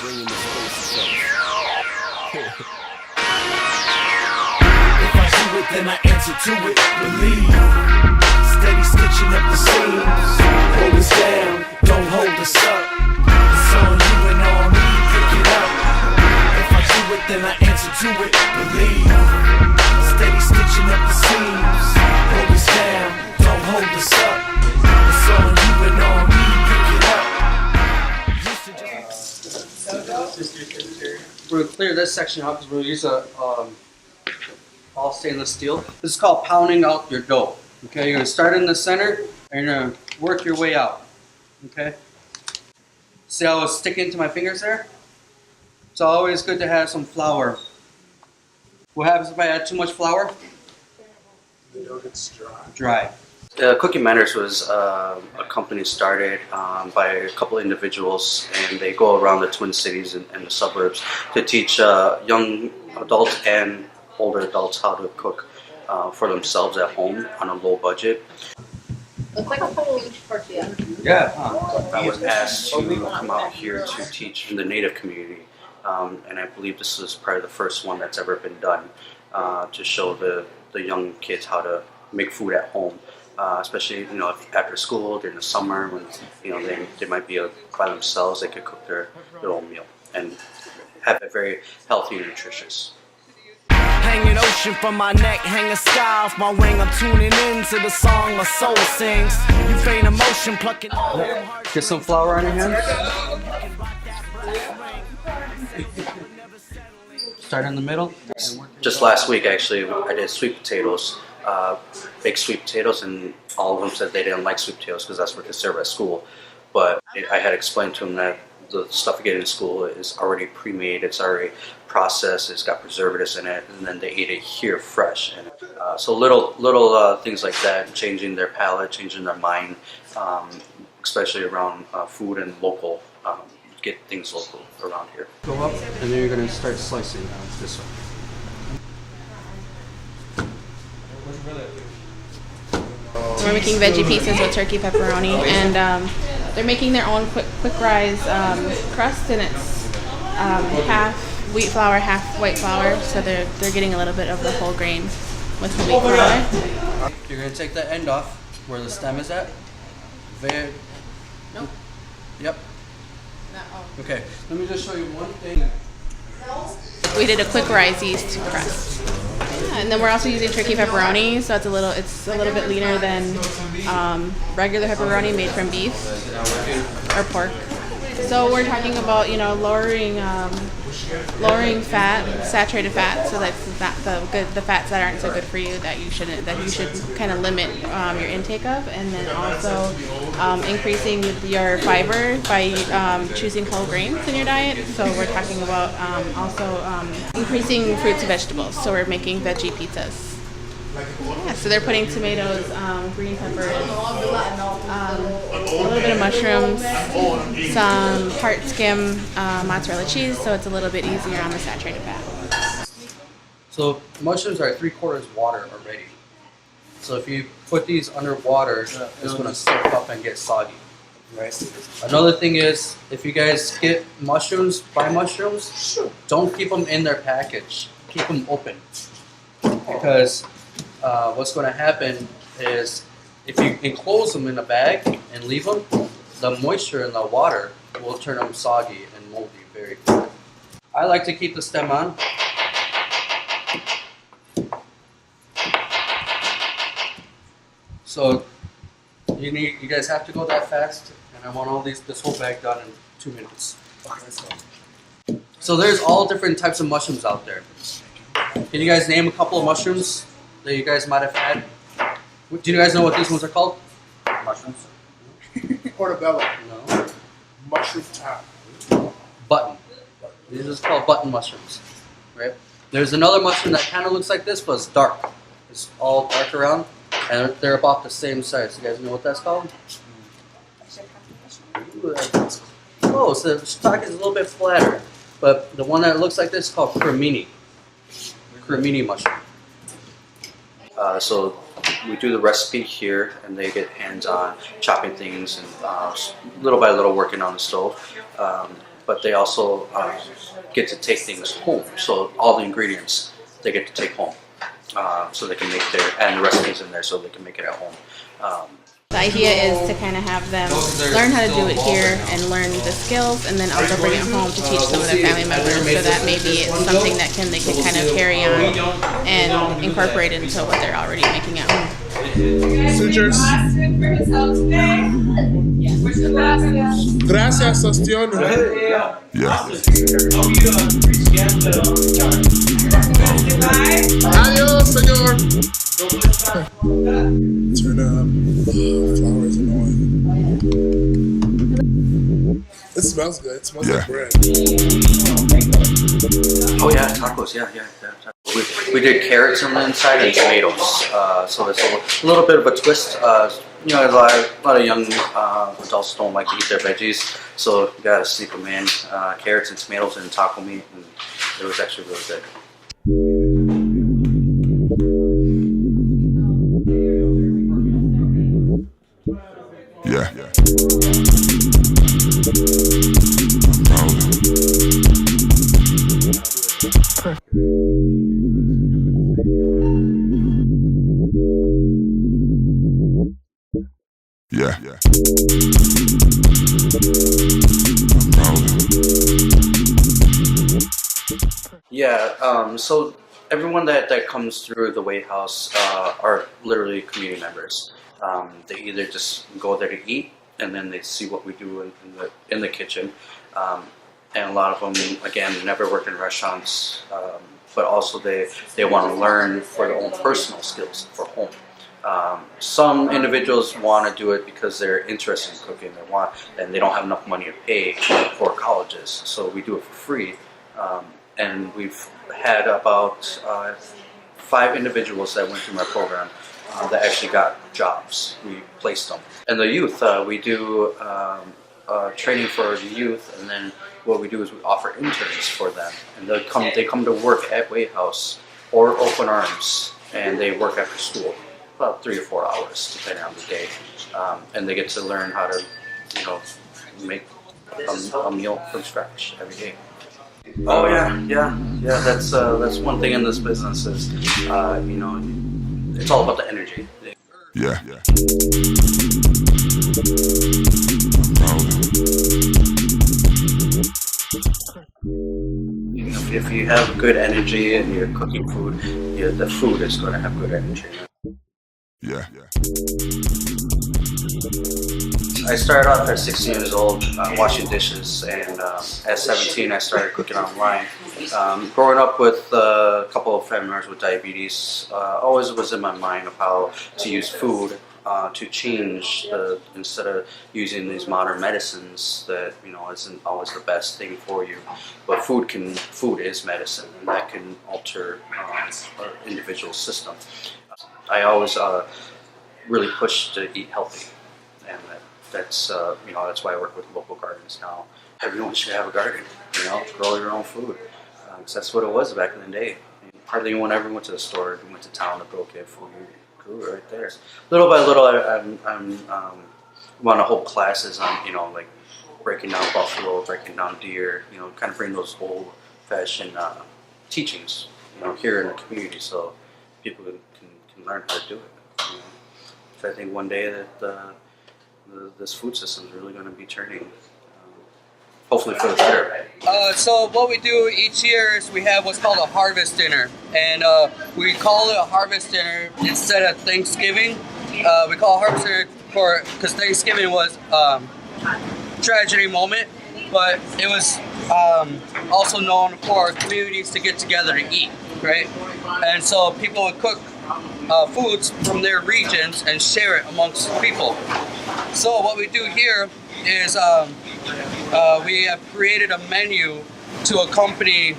bringing the space itself. If I do it, then I answer to it. Believe. Steady stitching up the seams. Hold us down, don't hold us up. It's on you and on me, pick it up. If I do it, then I answer to it. Believe. Steady stitching up the seams. Hold us down, don't hold us up. It's on you and on me, pick it up. We're going to clear this section out because we'll use a all stainless steel. This is called pounding out your dough. Okay, you're going to start in the center and you're going to work your way out. Okay? See how it's sticking to my fingers there? It's always good to have some flour. What happens if I add too much flour? The dough gets dry. Dry. Cooking Manners was a company started by a couple individuals, and they go around the Twin Cities and the suburbs to teach young adults and older adults how to cook for themselves at home on a low budget. Looks like a whole tortilla. Yeah, I was asked to come out here to teach in the Native community, and I believe this is probably the first one that's ever been done to show the young kids how to make food at home. Especially, you know, after school during the summer when, you know, they might be by themselves, they could cook their own meal and have it very healthy and nutritious. Hang an ocean from my neck, hang a sky off my wing. I'm tuning in to the song my soul sings. You feign emotion, plucking all your heart. Get some flour on your hands. Start in the middle. Just last week, actually, I did sweet potatoes. Baked sweet potatoes, and all of them said they didn't like sweet potatoes because that's what they serve at school. But I had explained to them that the stuff you get in school is already pre-made, it's already processed, it's got preservatives in it, and then they eat it here fresh. And so little things like that, changing their palate, changing their mind, especially around food and local. Get things local around here. Go up, and then you're going to start slicing this way. We're making veggie pizzas with turkey pepperoni, and they're making their own quick rise crust, and it's half wheat flour, half white flour, so they're getting a little bit of the whole grain with the wheat flour. You're going to take the end off where the stem is at. Nope. Yep. No. Okay, let me just show you one thing. We did a quick rise yeast crust. Yeah, and then we're also using turkey pepperoni, so it's a little bit leaner than regular pepperoni made from beef or pork. So we're talking about, you know, lowering fat, saturated fat, so that's not the fats that aren't so good for you that you should kind of limit your intake of, and then also increasing your fiber by choosing whole grains in your diet. So we're talking about also increasing fruits and vegetables. So we're making veggie pizzas. Yeah, so they're putting tomatoes, green peppers, a little bit of mushrooms, some part skim mozzarella cheese, so it's a little bit easier on the saturated fat. So mushrooms are 3/4 water already. So if you put these under water, it's going to soak up and get soggy. Right. Another thing is, if you guys get mushrooms, buy mushrooms, don't keep them in their package. Keep them open, because what's going to happen is if you enclose them in a bag and leave them, the moisture in the water will turn them soggy and moldy very quickly. I like to keep the stem on. So you guys have to go that fast, and I want this whole bag done in 2 minutes. Okay, let's go. So there's all different types of mushrooms out there. Can you guys name a couple of mushrooms that you guys might have had? Do you guys know what these ones are called? Mushrooms. Portobello. No. Mushroom tap. Button. These are called button mushrooms. Right? There's another mushroom that kind of looks like this, but it's dark. It's all dark around, and they're about the same size. You guys know what that's called? Ooh, that's close. The stalk is a little bit flatter, but the one that looks like this is called cremini. Cremini mushroom. So we do the recipe here, and they get hands-on chopping things and little by little working on the stove. but they also get to take things home. So all the ingredients they get to take home, so they can make and the recipes in there so they can make it at home. The idea is to kind of have them learn how to do it here and learn the skills, and then also bring it home to teach some of their family members, so that maybe it's something that they can kind of carry on and incorporate into what they're already making at home. Sutures. Gracias, Sostión. Adiós, señor. Turn up. Flowers and oil. It smells good. It smells like bread. Oh yeah, tacos. Yeah. We did carrots on the inside and tomatoes. So it's a little bit of a twist. A lot of young adults don't like to eat their veggies, so you gotta sneak them in. Carrots and tomatoes and taco meat, and it was actually really good. Yeah. So everyone that comes through the Way House are literally community members. They either just go there to eat, and then they see what we do in the kitchen. And a lot of them, again, never work in restaurants, but also they want to learn for their own personal skills for home. Some individuals want to do it because they're interested in cooking. And they don't have enough money to pay for colleges, so we do it for free. And we've had about 5 individuals that went through my program that actually got jobs. We placed them. And the youth, we do training for the youth, and then what we do is we offer interns for them, and they come to work at Way House or Open Arms, and they work after school, about 3 or 4 hours depending on the day, and they get to learn how to, make a meal from scratch every day. Oh yeah. That's one thing in this business is, it's all about the energy. Yeah. If you have good energy and you're cooking food, the food is going to have good energy. Yeah. I started off at 16 years old washing dishes, and at 17 I started cooking online. Growing up with a couple of family members with diabetes, always was in my mind of how to use food to change, instead of using these modern medicines that isn't always the best thing for you. But food is medicine, and that can alter our individual system. I always really push to eat healthy, and that's why I work with local gardens now. Everyone should have a garden, grow your own food. Because that's what it was back in the day. Hardly anyone ever went to the store, went to town to go get food. Grew right there. Little by little, I'm want to hold classes on, like breaking down buffalo, breaking down deer, kind of bring those old-fashioned teachings, here in the community, so people can learn how to do it. So I think one day that this food system is really going to be turning. Hopefully for the better. So what we do each year is we have what's called a harvest dinner, and we call it a harvest dinner instead of Thanksgiving. We call it harvest dinner because Thanksgiving was tragedy moment, but it was also known for communities to get together to eat, right? And so people would cook foods from their regions and share it amongst people. So what we do here is we have created a menu to accompany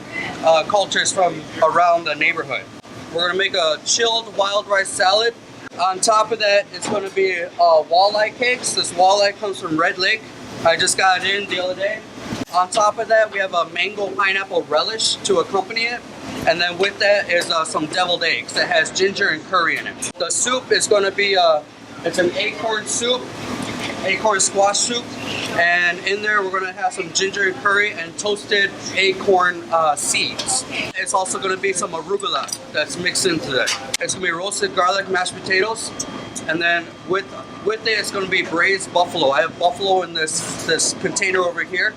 cultures from around the neighborhood. We're going to make a chilled wild rice salad. On top of that, it's going to be walleye cakes. This walleye comes from Red Lake. I just got it in the other day. On top of that, we have a mango pineapple relish to accompany it. And then with that is some deviled eggs that has ginger and curry in it. The soup is going to be it's an acorn soup acorn squash soup, and in there we're gonna have some ginger and curry and toasted acorn seeds. It's also gonna be some arugula that's mixed into there. It's gonna be roasted garlic mashed potatoes, and then with it it's gonna be braised buffalo. I have buffalo in this container over here.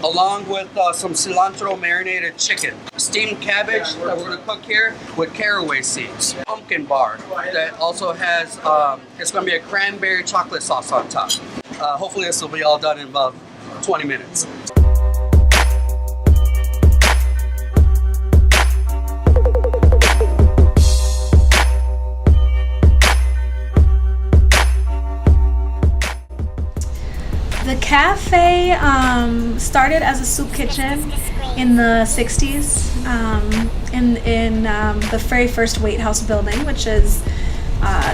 Along with some cilantro marinated chicken, steamed cabbage that we're gonna cook here with caraway seeds, pumpkin bar that also has, it's gonna be a cranberry chocolate sauce on top. Hopefully this will be all done in about 20 minutes. The cafe started as a soup kitchen in the 60s in the very first Wait House building, which is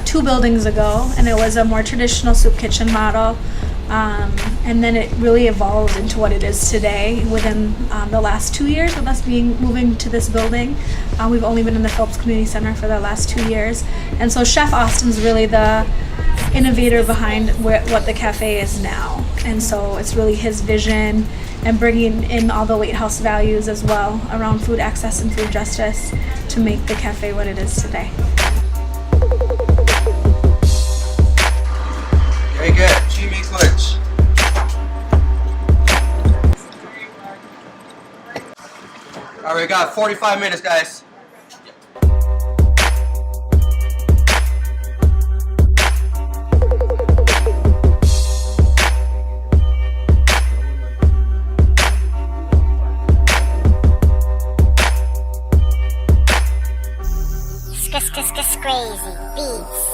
2 buildings ago, and it was a more traditional soup kitchen model. And then it really evolved into what it is today within the last 2 years with us moving to this building. We've only been in the Phillips Community Center for the last 2 years. And so Chef Austin's really the innovator behind what the cafe is now. And so it's really his vision and bringing in all the Wait House values as well around food access and food justice to make the cafe what it is today. Very good. Jimmy Clutch. All right, we got 45 minutes, guys. Crazy beats.